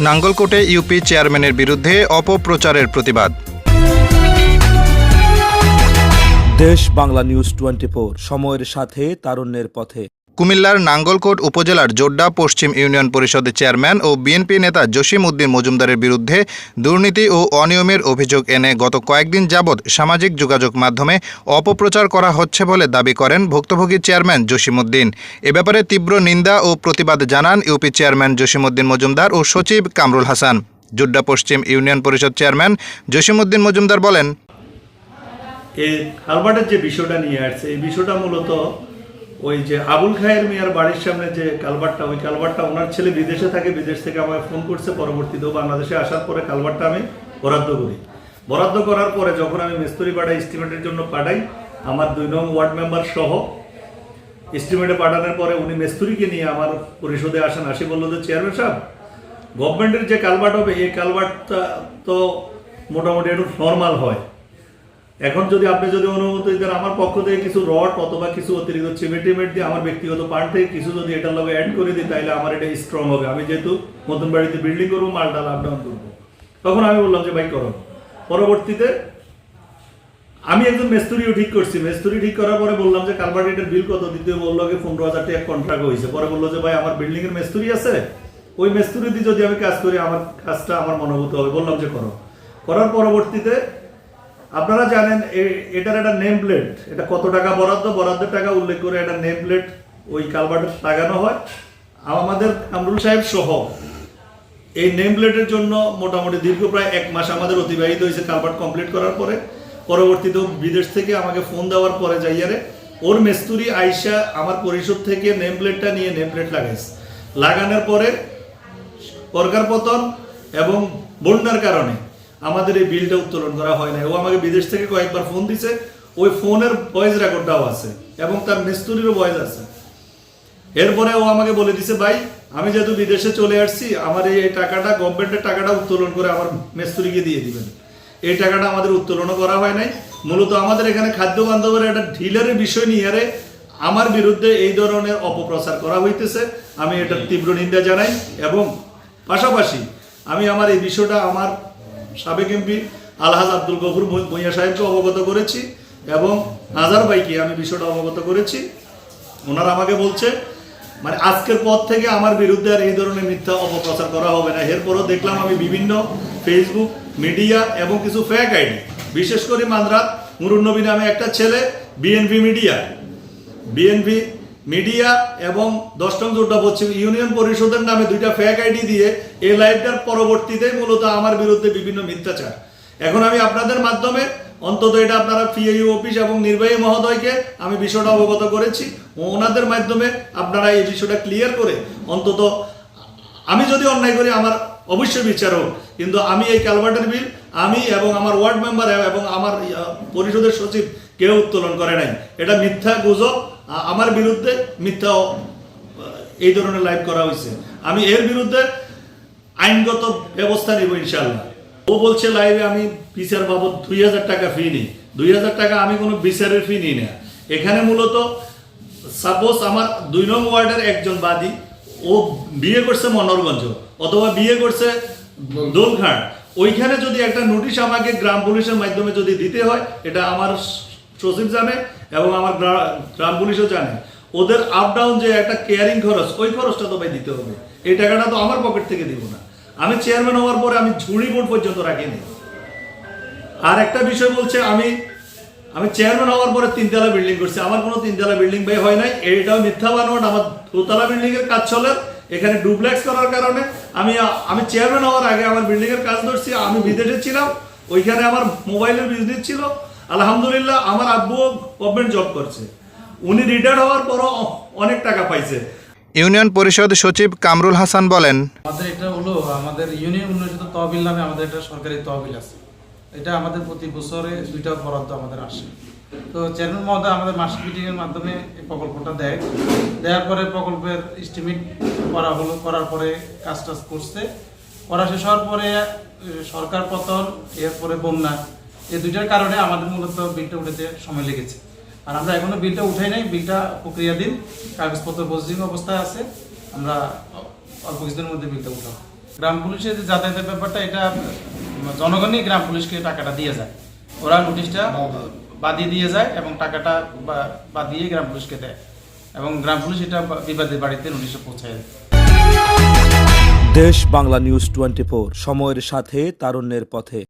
নাঙ্গলকোটে UP চেয়ারম্যানের বিরুদ্ধে অপপ্রচারের প্রতিবাদ। দেশ বাংলা নিউজ 24, সময়ের সাথে তারুণ্যের পথে। কুমিল্লার নাঙ্গলকোট উপজেলার জোড্ডা পশ্চিম ইউনিয়ন পরিষদের চেয়ারম্যান ও বিএনপি নেতা জসিম উদ্দিন মজুমদারের বিরুদ্ধে দুর্নীতি ও অনিয়মের অভিযোগ এনে গত কয়েকদিন যাবৎ সামাজিক যোগাযোগ মাধ্যমে অপপ্রচার করা হচ্ছে বলে দাবি করেন ভুক্তভোগী চেয়ারম্যান জসিম উদ্দিন। এ ব্যাপারে তীব্র নিন্দা ও প্রতিবাদ জানান ইউপি চেয়ারম্যান জসিম উদ্দিন মজুমদার ও সচিব কামরুল হাসান। জোড্ডা পশ্চিম ইউনিয়ন পরিষদ চেয়ারম্যান জসিম উদ্দিন মজুমদার বলেন, এই কালভার্টের যে বিষয়টা নিয়ে আসছে, এই বিষয়টা মূলত ওই যে আবুল খায়ের মিয়ার বাড়ির সামনে যে কালভার্টটা, ওই কালভার্টটা ওনার ছেলে বিদেশে থাকে, বিদেশ থেকে আমাকে ফোন করছে। পরবর্তীতেও বাংলাদেশে আসার পরে কালভার্টটা আমি বরাদ্দ করি। বরাদ্দ করার পরে যখন আমি মিস্ত্রি পাঠাই, এস্টিমেটের জন্য পাঠাই, আমার 2 নং ওয়ার্ড মেম্বার সহ এস্টিমেটে পাঠানোর পরে উনি মিস্ত্রিকে নিয়ে আমার পরিষদে আসেন। আসি বললো যে চেয়ারম্যান সাহেব, গভর্নমেন্টের যে কালভার্ট হবে, এই কালভার্টটা তো মোটামুটি একটু নর্মাল হয়। এখন যদি আপনি অনুমতি দেন, আমার পক্ষ থেকে কিছু রড অথবা কিছু অতিরিক্ত সিমেন্ট দিয়ে আমার ব্যক্তিগত ফান্ড থেকে কিছু যদি এটার লগে অ্যাড করে দিই, তাহলে আমার এটা স্ট্রং হবে। আমি যেহেতু নতুন বাড়িতে বিল্ডিং করবো, মালটাল আপ ডাউন করবো। তখন আমি বললাম যে ভাই করো। পরবর্তীতে আমি একজন মিস্ত্রিও ঠিক করছি। মিস্ত্রি ঠিক করার পরে বললাম যে কালভার্টের বিল কত দিতে, বললো যে 15,000 টাকা কন্ট্রাক্ট হয়েছে। পরে বললো যে ভাই আমার বিল্ডিং এর মিস্ত্রি আছে, ওই মিস্ত্রি দিয়ে যদি আমি কাজ করি, আমার কাজটা আমার মনোভূত হবে। বললাম যে করো। করার পরবর্তীতে আপনারা জানেন এটার একটা নেম প্লেট, এটা কত টাকা বরাদ্দের টাকা উল্লেখ করে একটা নেম প্লেট ওই কালভার্টে লাগানো হয়। আমাদের কামরুল সাহেব সহ এই নেম প্লেটের জন্য মোটামুটি দীর্ঘ প্রায় 1 মাস আমাদের অতিবাহিত হয়েছে কালভার্ট কমপ্লিট করার পরে। পরবর্তীতে বিদেশ থেকে আমাকে ফোন দেওয়ার পরে যাইয়ারে ওর মিস্ত্রি আইসা আমার পরিষদ থেকে নেম প্লেটটা নিয়ে নেম প্লেট লাগাইছে। লাগানোর পরে সরকার পতন এবং বন্যার কারণে আমাদের এই বিলটা উত্তোলন করা হয় না। ও আমাকে বিদেশ থেকে কয়েকবার ফোন দিছে, ওই ফোনের ভয়েস রেকর্ডটাও আছে এবং তার মিস্ত্রিরও ভয়েস আছে। এরপরে ও আমাকে বলে দিছে, ভাই আমি যেহেতু বিদেশে চলে আসছি, আমার এই টাকাটা, গভর্নমেন্টের টাকাটা উত্তোলন করে আমার মিস্ত্রিকে দিয়ে দিবেন। এই টাকাটা আমাদের উত্তোলনও করা হয় নাই। মূলত আমাদের এখানে খাদ্য বান্ধবের একটা ঢিলের বিষয় নিয়ে আমার বিরুদ্ধে এই ধরনের অপপ্রচার করা হইতেছে। আমি এটার তীব্র নিন্দা জানাই এবং পাশাপাশি আমি আমার এই বিষয়টা আমার সাবেক এমপি আলহাজ আব্দুল গফুর ভূঁইয়া সাহেবকে অবগত করেছি এবং নাজার ভাইকে আমি বিষয়টা অবগত করেছি। ওনারা আমাকে বলছে মানে আজকের পর থেকে আমার বিরুদ্ধে আর এই ধরনের মিথ্যা অপপ্রচার করা হবে না। এরপরও দেখলাম আমি বিভিন্ন ফেসবুক মিডিয়া এবং কিছু ফেক আইডি, বিশেষ করে মানরাত মুরুন্নবী নামে একটা ছেলে বিএনপি মিডিয়া এবং 10 নং জোড্ডা পশ্চিম ইউনিয়ন পরিষদের নামে 2টা ফেক আইডি দিয়ে এই লাইভটার পরবর্তীতে মূলত আমার বিরুদ্ধে বিভিন্ন মিথ্যাচার। এখন আমি আপনাদের মাধ্যমে অন্তত এটা আপনারা পিএইউ অফিস এবং নির্বাহী মহোদয়কে আমি বিষয়টা অবগত করেছি। ওনাদের মাধ্যমে আপনারা এই বিষয়টা ক্লিয়ার করে অন্তত আমি যদি অন্যায় করি আমার অবশ্যই বিচার হোক, কিন্তু আমি এই কালভার্টের বিল আমি এবং আমার ওয়ার্ড মেম্বার এবং আমার পরিষদের সচিব কেউ উত্তোলন করে নাই। এটা মিথ্যা গুজব, আমার বিরুদ্ধে মিথ্যা এই ধরনের লাইভ করা হয়েছে। আমি এর বিরুদ্ধে আইনগত ব্যবস্থা নিব ইনশাল্লাহ। ও বলছে লাইভে আমি বিচার বাবদ 2,000 টাকা ফি নিই। 2,000 টাকা আমি কোনো বিচারের ফি নিই না। এখানে মূলত সাপোজ আমার 2 নং ওয়ার্ডের একজন বাদী, ও বিয়ে করছে মনোরগঞ্জ অথবা বিয়ে করছে দোলঘাট, ওইখানে যদি একটা নোটিশ আমাকে গ্রাম পুলিশের মাধ্যমে যদি দিতে হয়, এটা আমার সচিব জানে এবং আমার গ্রাম পুলিশও জানে। ওদের আপ ডাউন যে একটা কেয়ারিং খরচ, ওই খরচটা তো ভাই দিতে হবে। এই টাকাটা তো আমার পকেট থেকে দিব না। আমি চেয়ারম্যান হওয়ার পরে আমি ঝুড়ি বোর্ড পর্যন্ত রাখিনি। আর একটা বিষয় বলছে আমি চেয়ারম্যান হওয়ার পরে 3 তলা বিল্ডিং করছি। আমার কোনো 3 তলা বিল্ডিং ভাই হয় নাই। এইটাও মিথ্যা বানোয়াট। আমার 2 তলা বিল্ডিং এর কাজ চলে, এখানে ডুপ্লেক্স করার কারণে আমি চেয়ারম্যান হওয়ার আগে আমার বিল্ডিং এর কাজ ধরছি। আমি বিদেশে ছিলাম, ওইখানে আমার মোবাইলের বিজনেস ছিল। আলহামদুলিল্লাহ আমার আব্বুও গভর্নমেন্ট জব করছে, উনি রিটায়ার্ড হওয়ার পরও অনেক টাকা পাইছে। ইউনিয়ন পরিষদ সচিব কামরুল হাসান বলেন, আমাদের এটা হলো আমাদের ইউনিয়ন উন্নয়ন তহবিল নামে আমাদের একটা সরকারি তহবিল আছে। এটা আমাদের প্রতি বছরে 2টা বরাদ্দ আমাদের আসে। তো চেয়ারম্যান মহোদয় আমাদের মাসিক মিটিংয়ের মাধ্যমে এই প্রকল্পটা দেওয়ার পরে প্রকল্পের এস্টিমেট করার পরে কাজ করছে। করা শেষ হওয়ার পরে সরকার পতন, এরপরে বন্যা, এই 2টার কারণে আমাদের মূলত বিলটা উঠাতে সময় লেগেছে। আর আমরা এখনো বিলটা উঠাই নাই, বিলটা প্রক্রিয়াধীন, কাগজপত্র প্রসেসিং অবস্থায় আছে। আমরা অল্প কিছুদিনের মধ্যে বিলটা উঠাবো। গ্রাম পুলিশের যে যাতায়াতের ব্যাপারটা এটা জনগণই গ্রাম পুলিশকে টাকাটা দিয়ে যায়, ওরা নোটিশটা বাদিয়ে দিয়ে যায় এবং টাকাটা বাদিয়ে গ্রাম পুলিশকে দেয় এবং গ্রাম পুলিশ এটা বিবাদের বাড়িতে নোটিশটা পৌঁছায় দেয়। দেশ বাংলা নিউজ 24, সময়ের সাথে তারুণ্যের পথে।